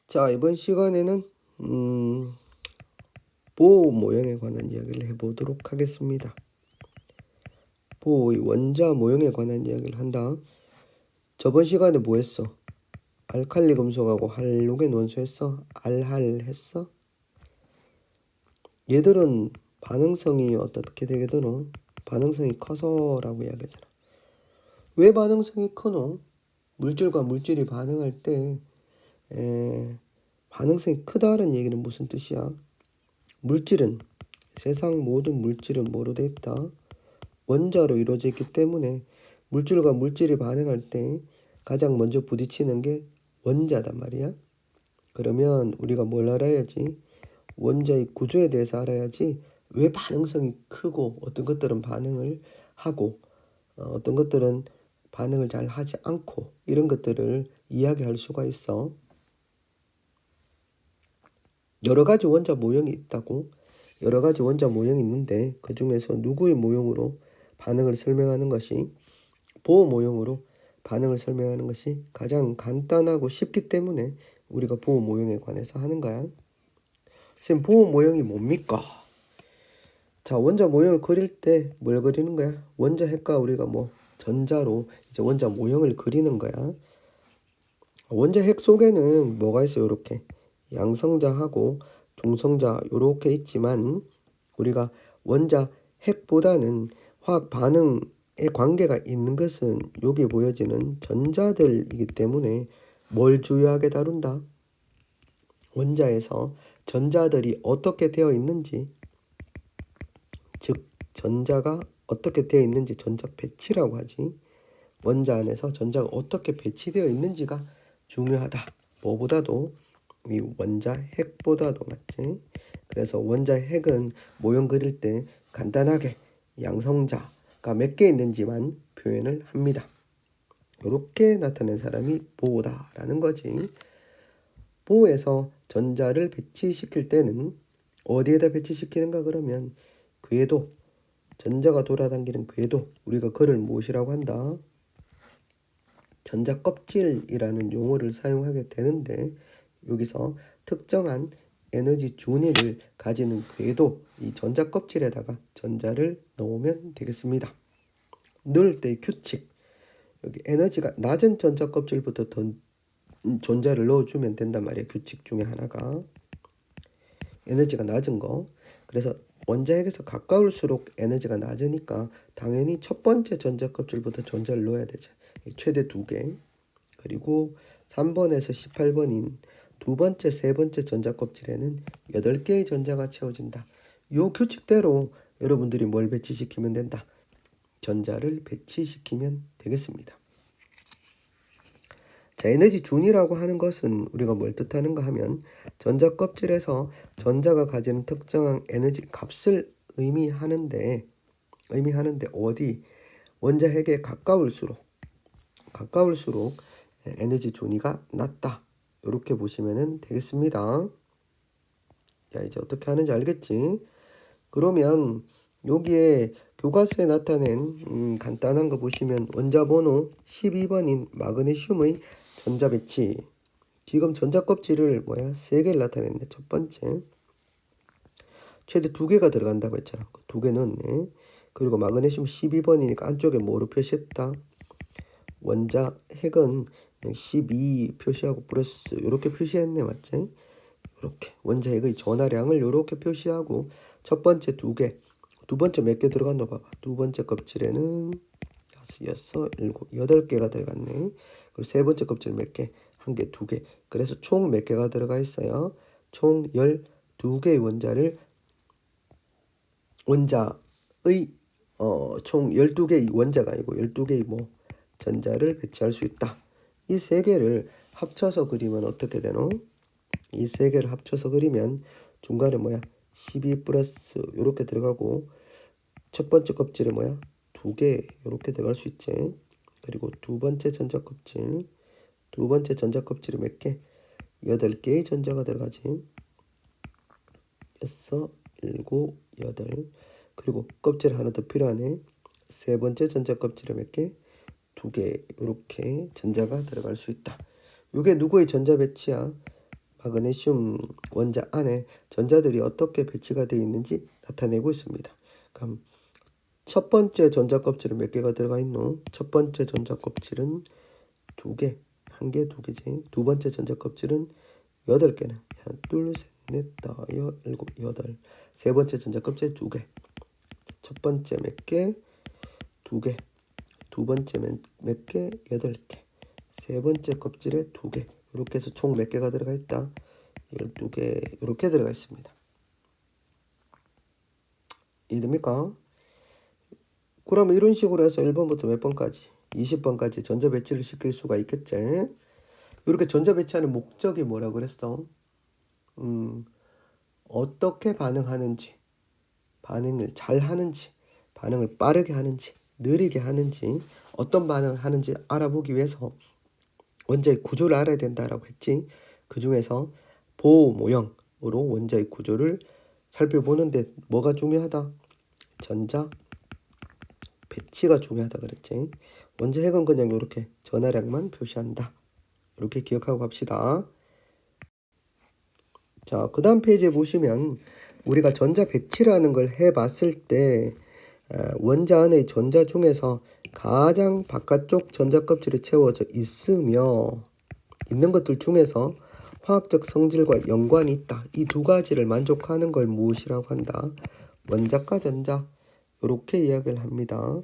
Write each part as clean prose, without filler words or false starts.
자, 이번 시간에는 음, 보호 모형에 관한 이야기를 해보도록 하겠습니다. 보호의 원자 모형에 관한 이야기를 한다. 저번 시간에 뭐 했어? 알칼리 금속하고 할로겐 원소 했어? 알할 했어? 얘들은 반응성이 어떻게 되게 되노? 반응성이 커서라고 이야기하잖아. 왜 반응성이 크노? 물질과 물질이 반응할 때 반응성이 크다는 얘기는 무슨 뜻이야? 물질은 세상 모든 물질은 뭐로 돼 있다? 원자로 이루어져 있기 때문에 물질과 물질이 반응할 때 가장 먼저 부딪히는 게 원자단 말이야. 그러면 우리가 뭘 알아야지? 원자의 구조에 대해서 알아야지 왜 반응성이 크고 어떤 것들은 반응을 하고 어떤 것들은 반응을 잘 하지 않고 이런 것들을 이야기할 수가 있어. 여러 가지 원자 모형이 있다고. 여러 가지 원자 모형이 있는데 그 중에서 누구의 모형으로 반응을 설명하는 것이 보호 모형으로 반응을 설명하는 것이 가장 간단하고 쉽기 때문에 우리가 보호 모형에 관해서 하는 거야. 지금 보호 모형이 뭡니까? 자, 원자 모형을 그릴 때 뭘 그리는 거야? 원자 핵과 우리가 뭐 전자로 이제 원자 모형을 그리는 거야. 원자 핵 속에는 뭐가 있어요? 이렇게 양성자하고 중성자 이렇게 있지만 우리가 원자 핵보다는 화학 반응의 관계가 있는 것은 여기 보여지는 전자들이기 때문에 뭘 주요하게 다룬다? 원자에서 전자들이 어떻게 되어 있는지, 즉 전자가 어떻게 되어 있는지 전자 배치라고 하지. 원자 안에서 전자가 어떻게 배치되어 있는지가 중요하다. 뭐보다도 이 원자 핵보다도 맞지. 그래서 원자 핵은 모형 그릴 때 간단하게 양성자가 몇 개 있는지만 표현을 합니다. 이렇게 나타낸 사람이 보호다라는 거지. 보호에서 전자를 배치시킬 때는 어디에다 배치시키는가 그러면 궤도, 전자가 돌아다니는 궤도, 우리가 그를 무엇이라고 한다? 전자 껍질이라는 용어를 사용하게 되는데 여기서 특정한 에너지 준위를 가지는 궤도, 이 전자 껍질에다가 전자를 넣으면 되겠습니다. 넣을 때 규칙, 여기 에너지가 낮은 전자 껍질부터 전자를 넣어주면 된단 말이에요. 규칙 중에 하나가 에너지가 낮은 거. 그래서 원자핵에서 가까울수록 에너지가 낮으니까 당연히 첫 번째 전자 껍질부터 전자를 넣어야 되죠. 최대 2개. 그리고 3번에서 18번인 두 번째, 세 번째 전자 껍질에는 8개의 전자가 채워진다. 요 규칙대로 여러분들이 뭘 배치시키면 된다? 전자를 배치시키면 되겠습니다. 자, 에너지 준이라고 하는 것은 우리가 뭘 뜻하는가 하면 전자 껍질에서 전자가 가지는 특정한 에너지 값을 의미하는데 어디? 원자 핵에 가까울수록 에너지 준위가 낮다. 이렇게 보시면 되겠습니다. 자, 이제 어떻게 하는지 알겠지? 그러면 여기에 교과서에 나타낸 간단한 거 보시면 원자 번호 12번인 마그네슘의 전자 배치. 지금 전자 껍질을 3개를 나타냈네. 첫 번째. 최대 2개가 들어간다고 했잖아. 2개 넣었네. 그리고 마그네슘 12번이니까 안쪽에 뭐로 표시했다? 원자 핵은 12 표시하고 플러스 이렇게 표시했네. 맞지? 이렇게 원자 핵의 전하량을 이렇게 표시하고 첫 번째 2개, 두 번째 몇 개 들어갔나 봐봐. 두 번째 껍질에는 5, 6, 7, 8개가 들어갔네. 그리고 세 번째 껍질 몇 개? 1개, 2개. 그래서 총 몇 개가 들어가 있어요? 총 12개의 원자의 총 12개의 원자가 아니고 12개의 전자를 배치할 수 있다. 이 세 개를 합쳐서 그리면 어떻게 되노? 이 세 개를 합쳐서 그리면 중간에 12 플러스 이렇게 들어가고 첫 번째 껍질에 2개 이렇게 들어갈 수 있지. 그리고 두 번째 전자 껍질에 몇 개? 8개의 전자가 들어가지. 6, 7, 8. 그리고 껍질 하나 더 필요하네. 세 번째 전자 껍질에 몇 개? 2개 이렇게 전자가 들어갈 수 있다. 이게 누구의 전자 배치야? 마그네슘 원자 안에 전자들이 어떻게 배치가 되어 있는지 나타내고 있습니다. 그럼 첫 번째 전자 껍질은 몇 개가 들어가 있노? 첫 번째 전자 껍질은 2개, 1개, 2개지. 두 번째 전자 껍질은 8개는 하나, 둘, 셋, 넷, 다섯, 일곱, 여덟. 세 번째 전자 껍질 2개. 첫 번째 몇 개? 2개. 두 번째 몇 개? 8개. 세 번째 껍질에 2개. 이렇게 해서 총 몇 개가 들어가 있다? 12개 이렇게 들어가 있습니다. 이해됩니까? 그러면 이런 식으로 해서 1번부터 몇 번까지? 20번까지 전자 배치를 시킬 수가 있겠지. 이렇게 전자 배치하는 목적이 뭐라고 그랬어? 어떻게 반응하는지, 반응을 잘 하는지, 반응을 빠르게 하는지, 느리게 하는지, 어떤 반응을 하는지 알아보기 위해서 원자의 구조를 알아야 된다라고 했지. 그 중에서 보호 모형으로 원자의 구조를 살펴보는데 뭐가 중요하다? 전자 배치가 중요하다 그랬지. 원자 핵은 그냥 이렇게 전하량만 표시한다. 이렇게 기억하고 갑시다. 자, 그 다음 페이지에 보시면 우리가 전자 배치라는 걸 해봤을 때 원자 안의 전자 중에서 가장 바깥쪽 전자 껍질에 채워져 있는 것들 중에서 화학적 성질과 연관이 있다. 이 두 가지를 만족하는 걸 무엇이라고 한다? 원자과 전자. 이렇게 이야기를 합니다.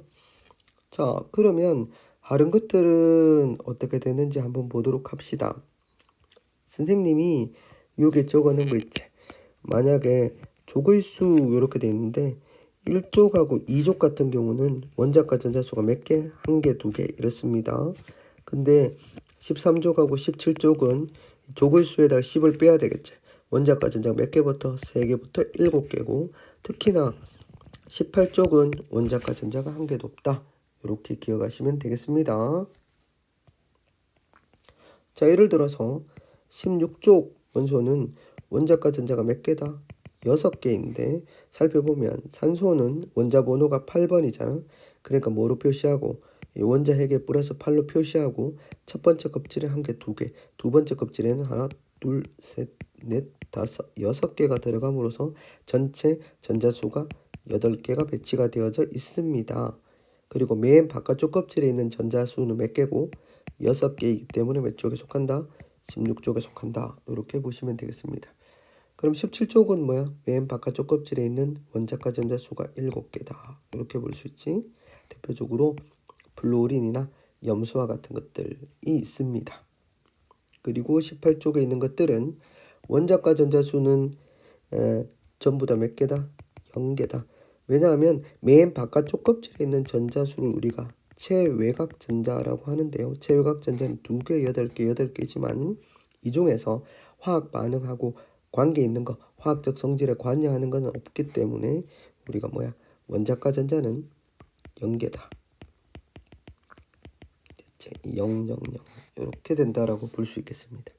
자, 그러면 다른 것들은 어떻게 되는지 한번 보도록 합시다. 선생님이 여기 적어놓은 거 있지. 만약에 족의 수 이렇게 돼 있는데 1족하고 2족 같은 경우는 원자과 전자수가 몇 개? 1개, 2개 이렇습니다. 근데 13족하고 17족은 족의 수에다가 10을 빼야 되겠지. 원자과 전자가 몇 개부터? 3개부터 7개고 특히나 18족은 원자과 전자가 1개도 없다. 이렇게 기억하시면 되겠습니다. 자, 예를 들어서 16족 원소는 원자과 전자가 몇 개다? 6개인데 살펴보면 산소는 원자 번호가 8번이잖아. 그러니까 뭐로 표시하고 원자 핵에 플러스 8로 표시하고 첫 번째 껍질에 1개, 2개, 두 번째 껍질에는 하나, 둘, 셋, 넷, 다섯, 6개가 들어감으로써 전체 전자수가 8개가 배치가 되어져 있습니다. 그리고 맨 바깥쪽 껍질에 있는 전자수는 몇 개고? 6개이기 때문에 몇 쪽에 속한다? 16쪽에 속한다. 이렇게 보시면 되겠습니다. 그럼 17쪽은 뭐야? 맨 바깥쪽 껍질에 있는 원자과 전자수가 7개다. 이렇게 볼 수 있지. 대표적으로 플루오린이나 염수와 같은 것들이 있습니다. 그리고 18쪽에 있는 것들은 원자과 전자수는 전부 다 몇 개다? 0개다. 왜냐하면 맨 바깥쪽 껍질에 있는 전자수를 우리가 체외곽 전자라고 하는데요. 체외곽 전자는 2개, 8개, 8개지만 이 중에서 화학 반응하고 관계 있는 거, 화학적 성질에 관여하는 것은 없기 때문에 우리가 뭐야? 원자과 전자는 0개다. 0, 0, 0 이렇게 된다라고 볼 수 있겠습니다.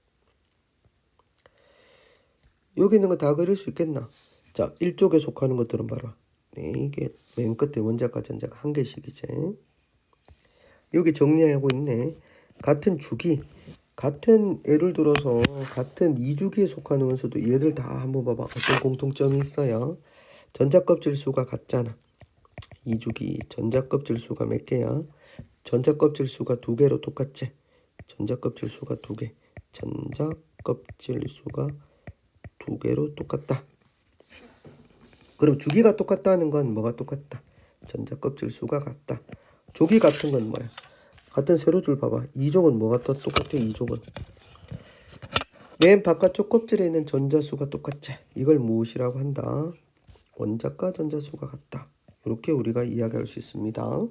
여기 있는 거 다 그릴 수 있겠나? 자, 1쪽에 속하는 것들은 봐라. 네, 이게 맨 끝에 원자과 전자가 1개씩이지. 여기 정리하고 있네. 같은 주기, 같은 예를 들어서 같은 2주기에 속하는 원소도 얘들 다 한번 봐봐. 어떤 공통점이 있어요? 전자껍질 수가 같잖아. 2주기 전자껍질 수가 몇 개야? 전자껍질 수가 2개로 똑같지? 전자껍질 수가 2개. 전자껍질 수가 2개로 똑같다. 그럼 주기가 똑같다는 건 뭐가 똑같다? 전자껍질 수가 같다. 족이 같은 건 뭐야? 같은 세로줄 봐봐. 2족은 뭐가 또 똑같아? 2족은 맨 바깥쪽 껍질에 있는 전자수가 똑같지? 이걸 무엇이라고 한다? 원자과 전자수가 같다. 이렇게 우리가 이야기할 수 있습니다.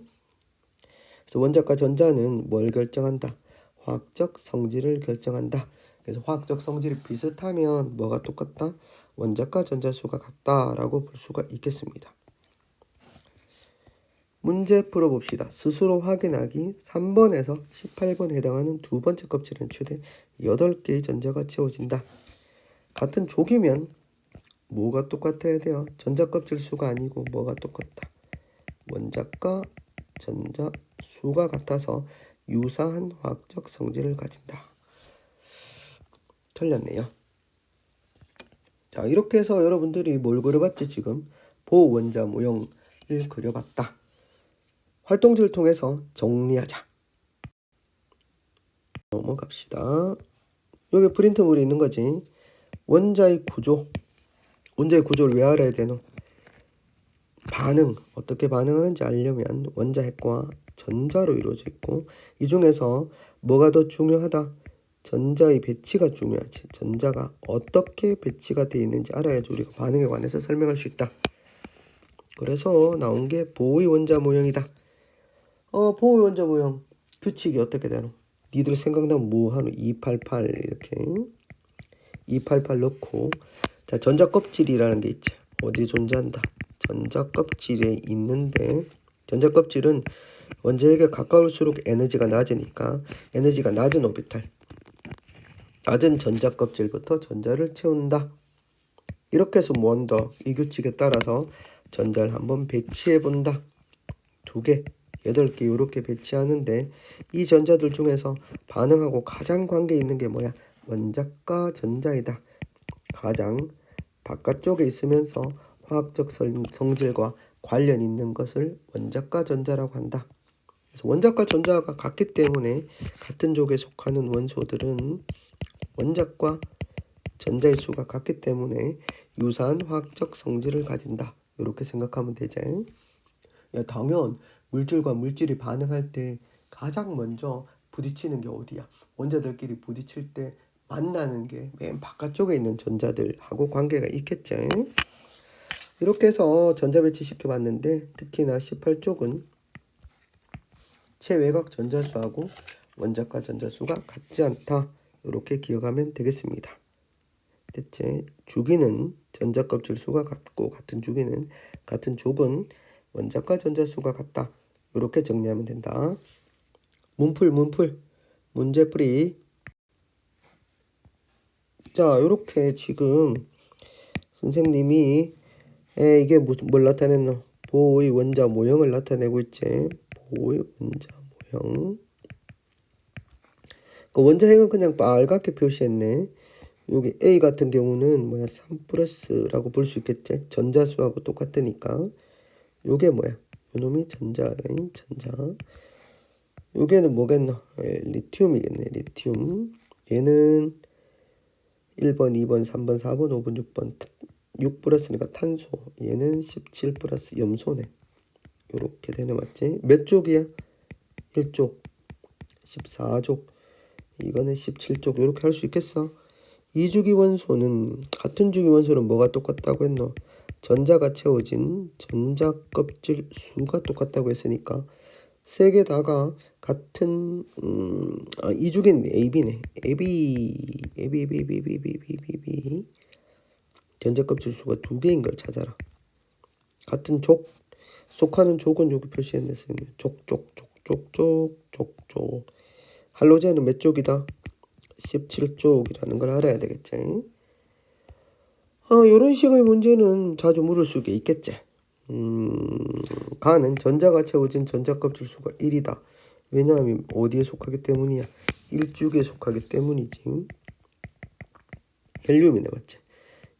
그래서 원자과 전자는 뭘 결정한다? 화학적 성질을 결정한다. 그래서 화학적 성질이 비슷하면 뭐가 똑같다? 원자과 전자수가 같다라고 볼 수가 있겠습니다. 문제 풀어봅시다. 스스로 확인하기 3번에서 18번에 해당하는 두 번째 껍질은 최대 8개의 전자가 채워진다. 같은 족이면 뭐가 똑같아야 돼요? 전자 껍질 수가 아니고 뭐가 똑같다? 원자과 전자 수가 같아서 유사한 화학적 성질을 가진다. 틀렸네요. 자, 이렇게 해서 여러분들이 뭘 그려봤지? 지금 보원자 모형을 그려봤다. 활동지를 통해서 정리하자. 넘어갑시다. 여기 프린트물이 있는 거지. 원자의 구조. 원자의 구조를 왜 알아야 되노? 반응, 어떻게 반응하는지 알려면 원자 핵과 전자로 이루어져 있고, 이 중에서 뭐가 더 중요하다? 전자의 배치가 중요하지. 전자가 어떻게 배치가 되어 있는지 알아야지 우리가 반응에 관해서 설명할 수 있다. 그래서 나온 게 보의 원자 모형이다. 보의 원자 모형 규칙이 어떻게 되노? 니들 생각나면 뭐 하노? 288 이렇게 288 넣고, 자, 전자 껍질이라는 게 있지. 어디에 존재한다? 전자 껍질에 있는데, 전자 껍질은 원자에게 가까울수록 에너지가 낮으니까 에너지가 낮은 오비탈, 낮은 전자 껍질부터 전자를 채운다. 이렇게 해서 원더 이 규칙에 따라서 전자를 한번 배치해 본다. 2개, 8개 이렇게 배치하는데, 이 전자들 중에서 반응하고 가장 관계 있는 게 뭐야? 원자과 전자이다. 가장 바깥쪽에 있으면서 화학적 성질과 관련 있는 것을 원자과 전자라고 한다. 그래서 원자과 전자가 같기 때문에 같은 족에 속하는 원소들은 원자과 전자의 수가 같기 때문에 유사한 화학적 성질을 가진다. 이렇게 생각하면 되지. 야, 당연 물질과 물질이 반응할 때 가장 먼저 부딪히는 게 어디야? 원자들끼리 부딪힐 때 만나는 게 맨 바깥쪽에 있는 전자들하고 관계가 있겠지. 이렇게 해서 전자 배치 시켜봤는데, 특히나 18쪽은 최외곽 전자수하고 원자과 전자수가 같지 않다. 이렇게 기억하면 되겠습니다. 대체 주기는 전자 껍질 수가 같고, 같은 주기는 같은 족은 원자과 전자수가 같다. 이렇게 정리하면 된다. 문풀 문제풀이. 자, 이렇게 지금 선생님이 이게 뭘 나타냈노? 보의 원자 모형을 나타내고 있지. 보의 원자 모형. 그 원자 핵은 그냥 빨갛게 표시했네. 여기 A 같은 경우는 뭐야? 3 플러스라고 볼 수 있겠지. 전자수하고 똑같으니까. 요게 뭐야? 요놈이 전자. 요게는 뭐겠노? 리튬이겠네. 리튬. 얘는 1번, 2번, 3번, 4번, 5번, 6번 6 플러스니까 탄소. 얘는 17 플러스 염소네. 요렇게 되네. 맞지? 몇 쪽이야? 1쪽 14쪽. 이거는 17쪽. 요렇게 할 수 있겠어? 2주기 원소는, 같은 주기 원소는 뭐가 똑같다고 했노? 전자가 채워진 전자 껍질 수가 똑같다고 했으니까 세 개 다가 같은 2주기는 AB네. AB 전자 껍질 수가 2개인 걸 찾아라. 같은 족, 속하는 족은 여기 표시했네. 족. 할로젠은 몇 쪽이다? 17쪽이라는 걸 알아야 되겠지. 이런 식의 문제는 자주 물을 수 있겠지. 가는 전자가 채워진 전자 껍질 수가 1이다. 왜냐하면 어디에 속하기 때문이야? 1주기에 속하기 때문이지. 헬륨이네. 맞지?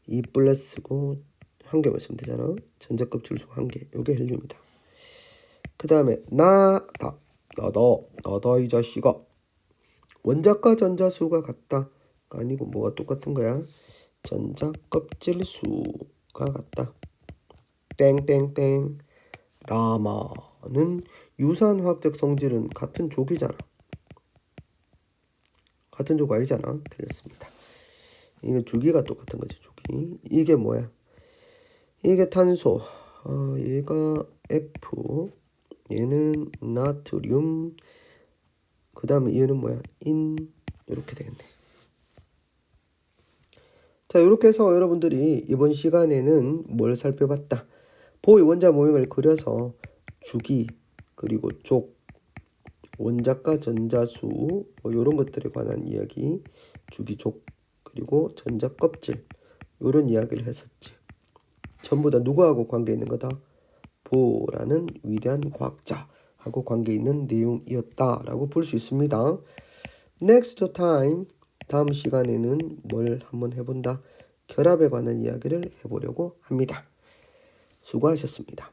2 플러스고 한 개만 쓰면 되잖아. 전자 껍질 수가 1개. 요게 헬륨이다. 그 다음에 나다 이 자식아. 원자과 전자수가 같다. 아니고 뭐가 똑같은 거야? 전자 껍질 수가 같다. 땡땡땡. 라마는 유사한 화학적 성질은 같은 족이잖아. 같은 족 아니잖아. 틀렸습니다. 이게 주기가 똑같은 거지. 주기. 이게 뭐야? 이게 탄소. 얘가 F. 얘는 나트륨. 그 다음에 얘는 뭐야? 이렇게 되겠네. 자, 이렇게 해서 여러분들이 이번 시간에는 뭘 살펴봤다? 보의 원자 모형을 그려서 주기, 그리고 족, 원자과 전자수, 뭐 이런 것들에 관한 이야기, 주기, 족, 그리고 전자 껍질, 이런 이야기를 했었지. 전부 다 누구하고 관계 있는 거다? 보라는 위대한 과학자하고 관계 있는 내용이었다라고 볼 수 있습니다. Next time, 다음 시간에는 뭘 한번 해본다? 결합에 관한 이야기를 해보려고 합니다. 수고하셨습니다.